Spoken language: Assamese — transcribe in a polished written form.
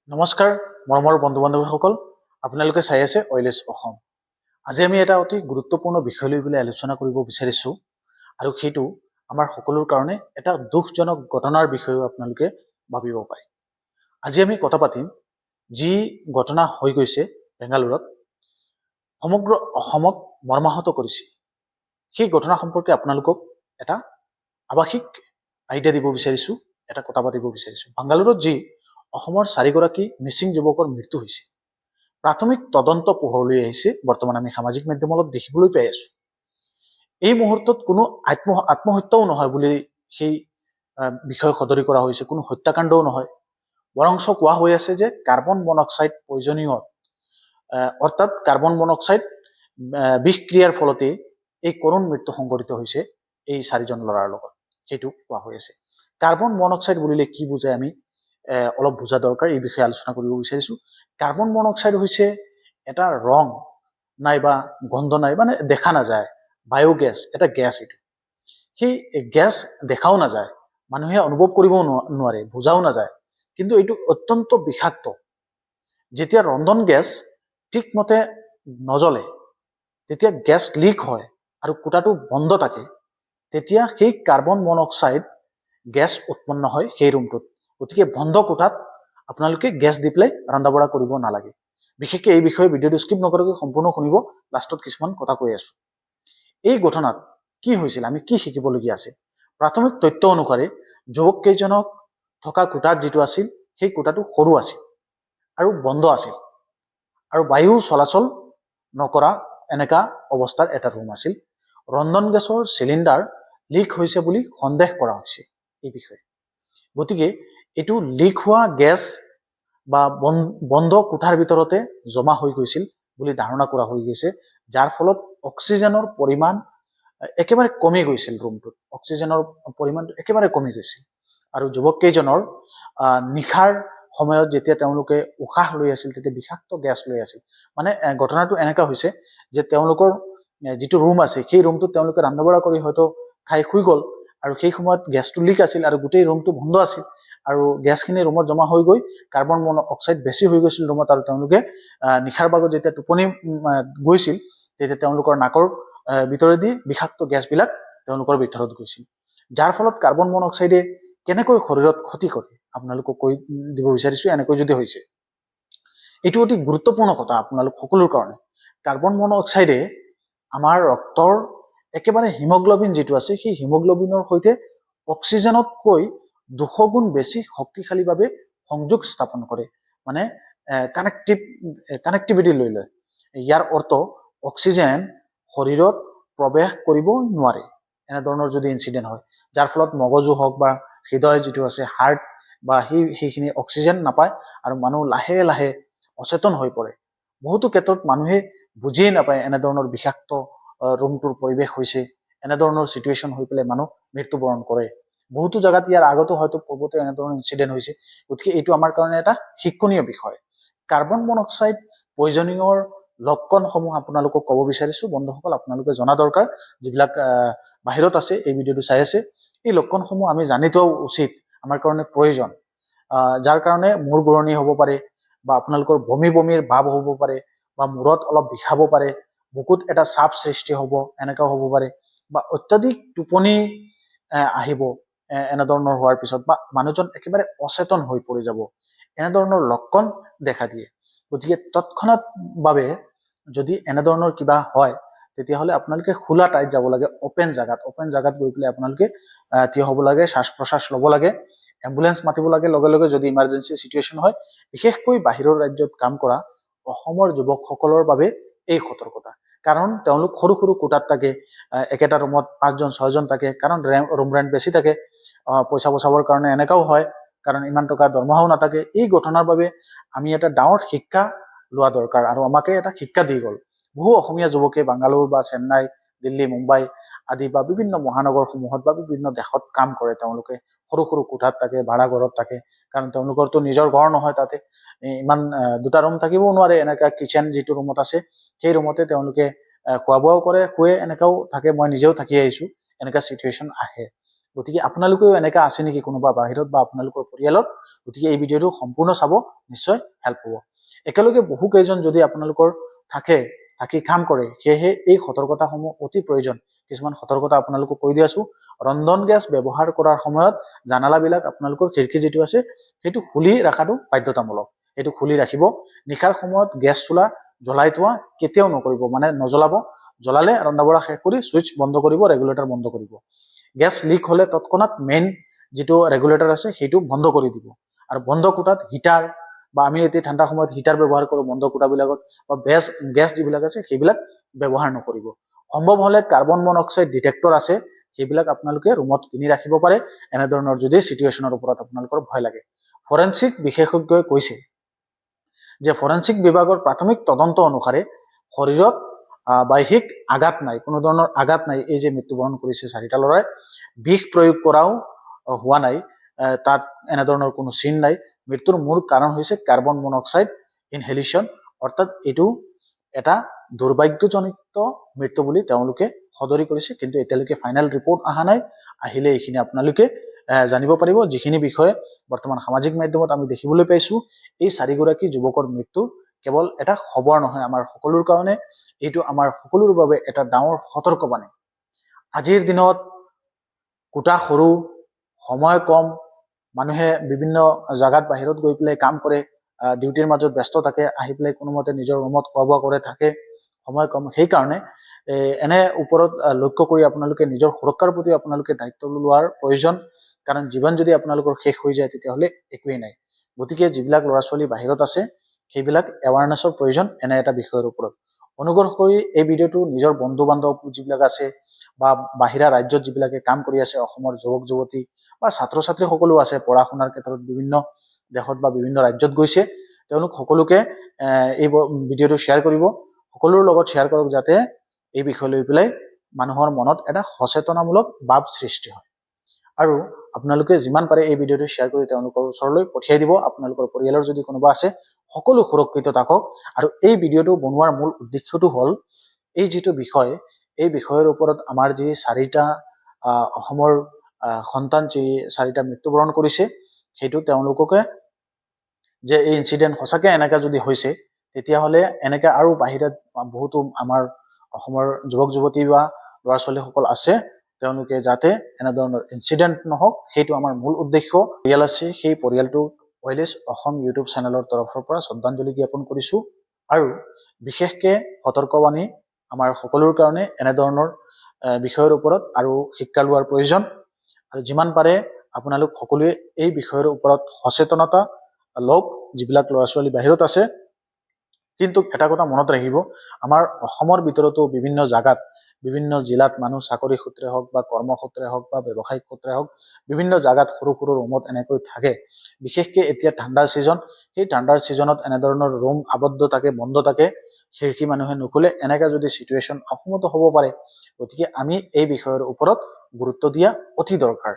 নমস্কাৰ মৰমৰ বন্ধু বান্ধৱীসকল, আপোনালোকে চাই আছে অইলেছ অসম। আজি আমি এটা অতি গুৰুত্বপূৰ্ণ বিষয় লৈ পেলাই আলোচনা কৰিব বিচাৰিছোঁ আৰু সেইটো আমাৰ সকলোৰ কাৰণে এটা দুখজনক ঘটনাৰ বিষয়েও আপোনালোকে ভাবিব পাৰে। আজি আমি কথা পাতিম যি ঘটনা হৈ গৈছে বেংগালুৰুত, সমগ্ৰ অসমক মৰ্মাহত কৰিছে। সেই ঘটনা সম্পৰ্কে আপোনালোকক এটা আৱাসিক আইডিয়া দিব বিচাৰিছোঁ, এটা কথা পাতিব বিচাৰিছোঁ। বেংগালুৰুত যি অসমৰ 4গৰাকী মিচিং যুৱকৰ মৃত্যু হৈছে, প্ৰাথমিক তদন্ত পোহৰলৈ আহিছে। বৰ্তমান আমি সামাজিক মাধ্যমত দেখিবলৈ পাই আছো। এই মুহূৰ্তত কোনো আত্মহত্যাও নহয় বুলি সেই বিষয় সদৰি কৰা হৈছে, কোনো হত্যাকাণ্ডও নহয়। বৰংশ কোৱা হৈ আছে যে কাৰ্বন মনক্সাইড প্ৰয়োজনীয়, অৰ্থাৎ কাৰ্বন মনক্সাইড বিষক্ৰিয়াৰ ফলতে এই কৰুণ মৃত্যু সংঘটিত হৈছে এই 4জন ল'ৰাৰ লগত, সেইটো কোৱা হৈ আছে। কাৰ্বন মনক্সাইড বুলিলে কি বুজায় আমি অলপ বুজা দৰকাৰ। এই বিষয়ে আলোচনা কৰিব বিচাৰিছোঁ। কাৰ্বন মনক্সাইড হৈছে এটা ৰং নাইবা গন্ধ নাই, মানে দেখা নাযায় বায়'গেছ, এটা গেছ। এইটো সেই গেছ দেখাও নাযায়, মানুহে অনুভৱ কৰিবও নোৱাৰে, বুজাও নাযায়, কিন্তু এইটো অত্যন্ত বিষাক্ত। যেতিয়া ৰন্ধন গেছ ঠিকমতে নজ্বলে, তেতিয়া গেছ লিক হয় আৰু কোঠাটো বন্ধ থাকে, তেতিয়া সেই কাৰ্বন মনক্সাইড গেছ উৎপন্ন হয় সেই ৰুমটোত। গতিকে বন্ধ কোঠাত আপোনালোকে গেছ দি পেলাই ৰন্ধা বঢ়া কৰিব নালাগে। বিশেষকৈ এই বিষয়ে ভিডিঅ'টো স্কিপ নকৰাকৈ সম্পূৰ্ণ শুনিব, লাষ্টত কিছুমান কথা কৈ আছো। এই ঘটনাত কি হৈছিল, আমি কি শিকিবলগীয়া আছে? প্ৰাথমিক তথ্য অনুসাৰে যুৱককেইজনক থকা কোঠাৰ যিটো আছিল, সেই কোঠাটো সৰু আছিল আৰু বন্ধ আছিল আৰু বায়ু চলাচল নকৰা এনেকা অৱস্থাৰ এটা ৰুম আছিল। ৰন্ধন গেছৰ চিলিণ্ডাৰ লিক হৈছে বুলি সন্দেহ কৰা হৈছে এই বিষয়ে। গতিকে এইটো লিক হোৱা গেছ বা বন্ধ কোঠাৰ ভিতৰতে জমা হৈ গৈছিল বুলি ধাৰণা কৰা হৈ গৈছে, যাৰ ফলত অক্সিজেনৰ পৰিমাণ একেবাৰে কমি গৈছিল। ৰুমটোত অক্সিজেনৰ পৰিমাণটো একেবাৰে কমি গৈছিল আৰু যুৱককেইজনৰ নিশাৰ সময়ত যেতিয়া তেওঁলোকে উশাহ লৈ আছিল, তেতিয়া বিষাক্ত গেছ লৈ আছিল। মানে ঘটনাটো এনেকুৱা হৈছে যে তেওঁলোকৰ যিটো ৰুম আছে, সেই ৰুমটোত তেওঁলোকে ৰন্ধা বঢ়া কৰি হয়তো খাই শুই গ'ল আৰু সেই সময়ত গেছটো লিক আছিল আৰু গোটেই ৰুমটো বন্ধ আছিল আৰু গেছখিনি ৰুমত জমা হৈ গৈ কাৰ্বন মনক্সাইড বেছি হৈ গৈছিল ৰুমত। আৰু তেওঁলোকে নিশাৰ ভাগত যেতিয়া টোপনি গৈছিল, তেতিয়া তেওঁলোকৰ নাকৰ ভিতৰেদি বিষাক্ত গেছবিলাক তেওঁলোকৰ ভিতৰত গৈছিল, যাৰ ফলত কাৰ্বন মনক্সাইডে কেনেকৈ শৰীৰত ক্ষতি কৰে আপোনালোকক কৈ দিব বিচাৰিছো। এনেকৈ যদি হৈছে, এইটো অতি গুৰুত্বপূৰ্ণ কথা আপোনালোক সকলোৰ কাৰণে। কাৰ্বন মনক্সাইডে আমাৰ ৰক্তৰ একেবাৰে হিমোগ্লবিন যিটো আছে, সেই হিমোগ্লবিনৰ সৈতে অক্সিজেনতকৈ 200 গুণ বেছি শক্তিশালীভাৱে সংযোগ স্থাপন কৰে, মানে কানেক্টিভিটি লৈ লয়। ইয়াৰ অৰ্থ অক্সিজেন শৰীৰত প্ৰৱেশ কৰিব নোৱাৰে এনেধৰণৰ যদি ইনচিডেণ্ট হয়, যাৰ ফলত মগজু হওক বা হৃদয় যিটো আছে, হাৰ্ট বা সেইখিনি অক্সিজেন নাপায় আৰু মানুহ লাহে লাহে অচেতন হৈ পৰে। বহুতো ক্ষেত্ৰত মানুহে বুজিয়ে নাপায় এনেধৰণৰ বিষাক্ত ৰুমটোৰ পৰিৱেশ হৈছে, এনেধৰণৰ চিটুৱেশ্যন হৈ পেলাই মানুহ মৃত্যুবৰণ কৰে। বহুতো জেগাত ইয়াৰ আগতো হয়তো পূৰ্বতে এনেধৰণৰ ইনচিডেণ্ট হৈছে। গতিকে এইটো আমাৰ কাৰণে এটা শিক্ষণীয় বিষয়। কাৰ্বন মনক্সাইড পয়জনিঙৰ লক্ষণসমূহ আপোনালোকক ক'ব বিচাৰিছো। বন্ধুসকল, আপোনালোকে জনা দৰকাৰ, যিবিলাক বাহিৰত আছে এই ভিডিঅ'টো চাই আছে, এই লক্ষণসমূহ আমি জানি থোৱা উচিত, আমাৰ কাৰণে প্ৰয়োজন। যাৰ কাৰণে মূৰ ঘূৰণি হ'ব পাৰে, বা আপোনালোকৰ বমিৰ ভাৱ হ'ব পাৰে, বা মূৰত অলপ বিষাব পাৰে, বুকুত এটা চাপ সৃষ্টি হ'ব, এনেকাও হ'ব পাৰে, বা অত্যাধিক টোপনি আহিব এনেধৰণৰ হোৱাৰ পিছত, বা মানুহজন একেবাৰে অচেতন হৈ পৰি যাব, এনেধৰণৰ লক্ষণ দেখা দিয়ে। গতিকে তৎক্ষণাৎ ভাৱে যদি এনেধৰণৰ কিবা হয়, তেতিয়াহ'লে আপোনালোকে খোলা ঠাইত যাব লাগে, অপেন জাগাত গৈ পেলাই আপোনালোকে থিয় হ'ব লাগে, শ্বাস প্ৰশ্বাস ল'ব লাগে, এম্বুলেন্স মাতিব লাগে লগে লগে যদি ইমাৰ্জেঞ্চি চিটুৱেশ্যন হয়। বিশেষকৈ বাহিৰৰ ৰাজ্যত কাম কৰা অসমৰ যুৱকসকলৰ বাবে এই সতৰ্কতা, কাৰণ তেওঁলোক সৰু সৰু কোঠাত থাকে, একেটা ৰুমত 5জন 6জন থাকে, কাৰণ ৰুম ৰেণ্ট বেছি থাকে, পইচা বচাবৰ কাৰণে এনেকাও হয়, কাৰণ ইমান টকা দৰমহাও নাথাকে। এই ঘটনাৰ বাবে আমি এটা ডাঙৰ শিক্ষা লোৱা দৰকাৰ, আৰু আমাকে এটা শিক্ষা দি গ'ল। বহু অসমীয়া যুৱকে বাংগালোৰ বা চেন্নাই, দিল্লী, মুম্বাই আদি বা বিভিন্ন মহানগৰসমূহত বা বিভিন্ন দেশত কাম কৰে। তেওঁলোকে সৰু সৰু কোঠাত থাকে, ভাড়া ঘৰত থাকে, কাৰণ তেওঁলোকৰতো নিজৰ ঘৰ নহয়, তাতে ইমান দুটা ৰুম থাকিবও নোৱাৰে। এনেকা কিচেন যিটো ৰুমত আছে, সেই ৰুমতে তেওঁলোকে খোৱা বোৱাও কৰে, শুৱে, এনেকাও থাকে। মই নিজেও থাকি আহিছো, এনেকা চিটুৱেশ্যন আহে। গতিকে আপোনালোকেও এনেকা আছে নেকি কোনোবা বাহিৰত বা আপোনালোকৰ পৰিয়ালত, গতিকে এই ভিডিঅ'টো সম্পূৰ্ণ চাব, নিশ্চয় হেল্প হ'ব। একেলগে বহু কেইজন যদি আপোনালোকৰ থাকি কাম কৰে, সেয়েহে এই সতৰ্কতাসমূহ অতি প্ৰয়োজন। কিছুমান সতৰ্কতা আপোনালোকক কৈ দি আছো। ৰন্ধন গেছ ব্যৱহাৰ কৰাৰ সময়ত জানালাবিলাক আপোনালোকৰ খিৰিকী যিটো আছে সেইটো খুলি ৰখাটো বাধ্যতামূলক। সেইটো খুলি ৰাখিব। নিশাৰ সময়ত গেছ চুলা জ্বলাই থোৱা কেতিয়াও নকৰিব, মানে নজ্বলাব। জ্বলালে ৰন্ধা বঢ়া শেষ কৰি সুইচ বন্ধ কৰিব, ৰেগুলেটৰ বন্ধ কৰিব। গেছ লিক হলে তৎক্ষণাৎ মেইন যিটো ৰেগুলেটৰ আছে সেইটো বন্ধ কৰি দিব। আৰু বন্ধ কোঠাত হিটাৰ বা আমি এতিয়া ঠাণ্ডা সময়ত হিটাৰ ব্যৱহাৰ কৰোঁ বন্ধ কোঠাবিলাকত, বা গেছ যিবিলাক আছে সেইবিলাক ব্যৱহাৰ নকৰিব। সম্ভৱ হলে কাৰ্বন মনক্সাইড ডিটেক্টৰ আছে, সেইবিলাক আপোনালোকে ৰুমত কিনি ৰাখিব পাৰে, এনেধৰণৰ যদি চিটুৱেশ্যনৰ ওপৰত আপোনালোকৰ ভয় লাগে। ফৰেনচিক বিশেষজ্ঞই কৈছে যে ফৰেনচিক বিভাগৰ প্ৰাথমিক তদন্ত অনুসাৰে শৰীৰত বাহ্যিক আঘাত নাই, কোনো ধৰণৰ আঘাত নাই। এই যে মৃত্যুবৰণ কৰিছে 4টা ল'ৰাই, বিষ প্ৰয়োগ কৰাও হোৱা নাই, তাত এনেধৰণৰ কোনো চিন নাই। মৃত্যুৰ মূল কাৰণ হৈছে কাৰ্বন মনক্সাইড ইনহেলিশ্যন, অৰ্থাৎ এইটো এটা দুৰ্ভাগ্যজনিত মৃত্যু বুলি তেওঁলোকে সদৰি কৰিছে। কিন্তু এতিয়ালৈকে ফাইনেল ৰিপৰ্ট অহা নাই, আহিলে এইখিনি আপোনালোকে জানিব পাৰিব। যিখিনি বিষয়ে বৰ্তমান সামাজিক মাধ্যমত আমি দেখিবলৈ পাইছো, এই 4গৰাকী যুৱকৰ মৃত্যু কেৱল এটা খবৰ নহয় আমাৰ সকলোৰ কাৰণে, এইটো আমাৰ সকলোৰ বাবে এটা ডাঙৰ সতৰ্কবাণী। আজিৰ দিনত কোটা সৰু, সময় কম, মানুহে বিভিন্ন জাগাত বাহিৰত গৈ পেলাই কাম কৰে, ডিউটিৰ মাজত ব্যস্ত থাকে, আহি পেলাই কোনোমতে নিজৰ ৰুমত খোৱা বোৱা কৰে থাকে, সময় কম। সেইকাৰণে এনে ওপৰত লক্ষ্য কৰি আপোনালোকে নিজৰ সুৰক্ষাৰ প্ৰতি আপোনালোকে দায়িত্ব লোৱাৰ প্ৰয়োজন। কাৰণ জীৱন যদি আপোনালোকৰ শেষ হৈ যায় তেতিয়াহ'লে একোৱেই নাই। গতিকে যিবিলাক ল'ৰা ছোৱালী বাহিৰত আছে সেইবিলাক এৱাৰনেছৰ প্ৰয়োজন এনে এটা বিষয়ৰ ওপৰত। অনুগ্ৰহ কৰি এই ভিডিঅ'টো নিজৰ বন্ধু বান্ধৱ যিবিলাক আছে বা বাহিৰা ৰাজ্যত যিবিলাকে কাম কৰি আছে, অসমৰ যুৱক যুৱতী বা ছাত্ৰ ছাত্ৰী সকলো আছে, পঢ়া শুনাৰ ক্ষেত্ৰত বিভিন্ন দেশত বা বিভিন্ন ৰাজ্যত গৈছে, তেওঁলোক সকলোকে এই ভিডিঅ'টো শ্বেয়াৰ কৰিব, সকলোৰ লগত শ্বেয়াৰ কৰক, যাতে এই বিষয় লৈ পেলাই মানুহৰ মনত এটা সচেতনামূলক ভাৱ সৃষ্টি হয়। আৰু আপোনালোকে যিমান পাৰে এই ভিডিঅ'টো শ্বেয়াৰ কৰি তেওঁলোকৰ ওচৰলৈ পঠিয়াই দিব। আপোনালোকৰ পৰিয়ালৰ যদি কোনোবা আছে, সকলো সুৰক্ষিত থাকক। আৰু এই ভিডিঅ'টো বনোৱাৰ মূল উদ্দেশ্যটো হ'ল এই যিটো বিষয়, এই বিষয়ৰ ওপৰত আমাৰ যি 4টা অসমৰ সন্তান যি 4টা মৃত্যুবৰণ কৰিছে, সেইটো তেওঁলোককে যে এই ইনচিডেণ্ট সঁচাকৈ এনেকা যদি হৈছে, তেতিয়াহ'লে এনেকা আৰু বাহিৰত বহুতো আমাৰ অসমৰ যুৱক যুৱতী বা ল'ৰা ছোৱালীসকল আছে, তেওঁলোকে যাতে এনেধৰণৰ ইনচিডেণ্ট নহওক, সেইটো আমাৰ মূল উদ্দেশ্য। পৰিয়াল আছে, সেই পৰিয়ালটো ৱাইলেছ অসম ইউটিউব চেনেলৰ তৰফৰ পৰা শ্ৰদ্ধাঞ্জলি জ্ঞাপন কৰিছোঁ। আৰু বিশেষকৈ সতৰ্কবাণী আমাৰ সকলোৰ কাৰণে এনেধৰণৰ বিষয়ৰ ওপৰত আৰু শিক্ষা লোৱাৰ প্ৰয়োজন। আৰু যিমান পাৰে আপোনালোক সকলোৱে এই বিষয়ৰ ওপৰত সচেতনতা লওক, যিবিলাক ল'ৰা ছোৱালী বাহিৰত আছে। কিন্তু এটা কথা মনত ৰাখিব, আমাৰ অসমৰ ভিতৰতো বিভিন্ন জাগাত, বিভিন্ন জিলাত মানুহ চাকৰি সূত্ৰে হওক বা কৰ্মসূত্ৰে হওক বা ব্যৱসায়িক সূত্ৰে হওক বিভিন্ন জাগাত সৰু সৰু ৰুমত এনেকৈ থাকে। বিশেষকৈ এতিয়া ঠাণ্ডাৰ ছিজন, সেই ঠাণ্ডাৰ ছিজনত এনেধৰণৰ ৰুম আবদ্ধ থাকে, বন্ধ থাকে, খিৰিকী মানুহে নুখুলে, এনেকা যদি চিটুৱেশ্যন অসমতো হ'ব পাৰে। গতিকে আমি এই বিষয়ৰ ওপৰত গুৰুত্ব দিয়া অতি দৰকাৰ।